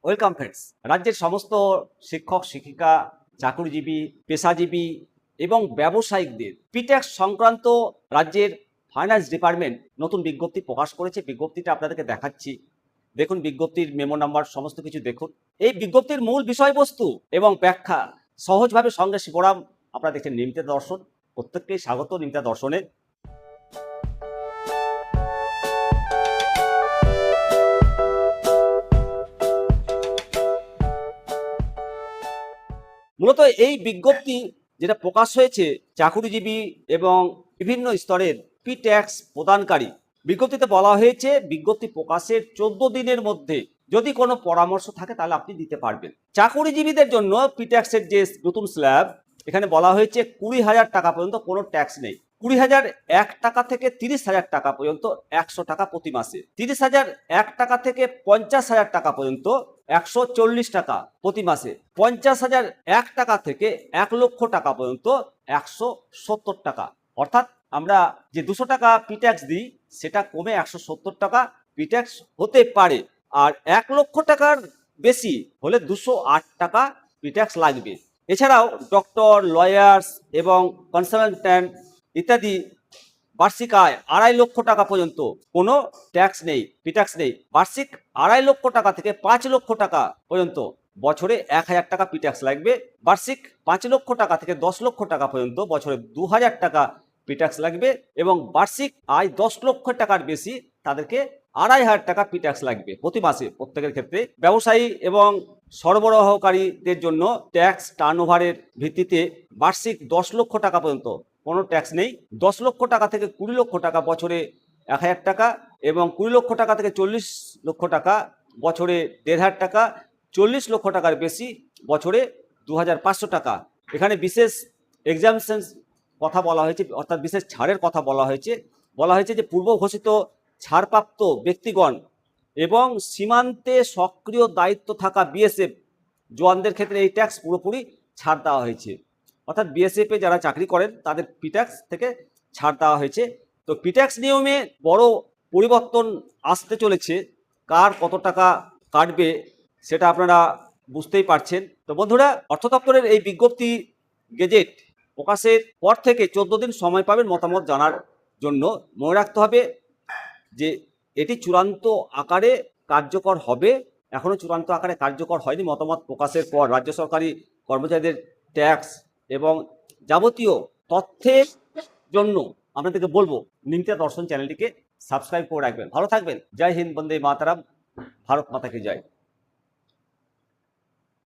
Welcome friends. রাজ্যের সমস্ত শিক্ষক শিক্ষিকা, চাকরিজীবী, পেশাজীবী এবং ব্যবসায়িকদের পিট্যাক্স সংক্রান্ত রাজ্যের ফাইন্যান্স ডিপার্টমেন্ট নতুন বিজ্ঞপ্তি প্রকাশ করেছে। বিজ্ঞপ্তিটা আপনাদেরকে দেখাচ্ছি। দেখুন বিজ্ঞপ্তির মেমো নাম্বার, সমস্ত কিছু দেখুন। এই বিজ্ঞপ্তির মূল বিষয়বস্তু এবং ব্যাখ্যা সহজভাবে সঙ্গে শিবরাম আপনারা দেখছেন নিমতে দর্শন। প্রত্যেককেই স্বাগত নিমতে দর্শনে। মূলত এই বিজ্ঞপ্তি যেটা প্রকাশ হয়েছে চাকুরিজীবী এবং বিভিন্ন স্তরের পিট্যাক্স প্রদানকারী, বিজ্ঞপ্তিতে বলা হয়েছে বিজ্ঞপ্তি প্রকাশের 14 দিনের মধ্যে যদি কোনো পরামর্শ থাকে তাহলে আপনি দিতে পারবেন। চাকুরিজীবীদের জন্য পিট্যাক্সের যে নতুন স্ল্যাব, এখানে বলা হয়েছে 20,000 টাকা পর্যন্ত কোনো ট্যাক্স নেই। 20,001 টাকা থেকে 30,000 টাকা পর্যন্ত 100 টাকা প্রতি মাসে। 30,001 টাকা থেকে 50,000 টাকা পর্যন্ত 140 টাকা প্রতি মাসে। 50,001 টাকা থেকে 1 লক্ষ টাকা পর্যন্ত 170 টাকা। অর্থাৎ আমরা যে 200 টাকা পিট্যাক্স দিই সেটা কমে 170 টাকা পিট্যাক্স হতে পারে। আর 1 লক্ষ টাকার বেশি হলে 208 টাকা পিট্যাক্স লাগবে। এছাড়াও ডক্টর, লয়ার্স এবং কনসালট্যান্ট ইত্যাদি বার্ষিক আয় 2.5 লক্ষ টাকা পর্যন্ত কোনো ট্যাক্স নেই, পিট্যাক্স নেই। বার্ষিক 2.5 লক্ষ টাকা থেকে 5 লক্ষ টাকা পর্যন্ত বছরে 1,000 টাকা পিট্যাক্স লাগবে। বার্ষিক 5 লক্ষ টাকা থেকে 10 লক্ষ টাকা পর্যন্ত বছরে 2,000 টাকা পিট্যাক্স লাগবে। এবং বার্ষিক আয় 10 লক্ষ টাকার বেশি তাদেরকে 2,500 টাকা পিট্যাক্স লাগবে প্রতি মাসে প্রত্যেকের ক্ষেত্রে। ব্যবসায়ী এবং সরবরাহকারীদের জন্য ট্যাক্স টার্নওভারের ভিত্তিতে বার্ষিক 10 লক্ষ টাকা পর্যন্ত কোনো ট্যাক্স নেই। 10 লক্ষ টাকা থেকে 20 লক্ষ টাকা বছরে 1,000 টাকা এবং 20 লক্ষ টাকা থেকে 40 লক্ষ টাকা বছরে 1,500 টাকা। 40 লক্ষ টাকার বেশি বছরে 2,500 টাকা। এখানে বিশেষ এক্সামশন কথা বলা হয়েছে, অর্থাৎ বিশেষ ছাড়ের কথা বলা হয়েছে যে পূর্ব ঘোষিত ছাড়প্রাপ্ত ব্যক্তিগণ এবং সীমান্তে সক্রিয় দায়িত্ব থাকা বিএসএফ জওয়ানদের ক্ষেত্রে এই ট্যাক্স পুরোপুরি ছাড় দেওয়া হয়েছে। অর্থাৎ বিএসএফে যারা চাকরি করেন তাদের পিট্যাক্স থেকে ছাড় দেওয়া হয়েছে। তো পিট্যাক্স নিয়মে বড় পরিবর্তন আসতে চলেছে। কার কত টাকা কাটবে সেটা আপনারা বুঝতেই পারছেন। তো বন্ধুরা, অর্থ দপ্তরের এই বিজ্ঞপ্তি গেজেট প্রকাশের পর থেকে 14 দিন সময় পাবেন মতামত জানার জন্য। মনে রাখতে হবে যে এটি চূড়ান্ত আকারে কার্যকর হবে। এখনও চূড়ান্ত আকারে কার্যকর হয়নি। মতামত প্রকাশের পর রাজ্য সরকারি কর্মচারীদের ট্যাক্স এবং যাবতীয় তথ্যের জন্য আপনাদেরকে বলবো নিমতে দর্শন চ্যানেলটিকে সাবস্ক্রাইব করে রাখবেন। ভালো থাকবেন। জয় হিন্দ, বন্দে মাতারাম, ভারত মাতা কি জয়।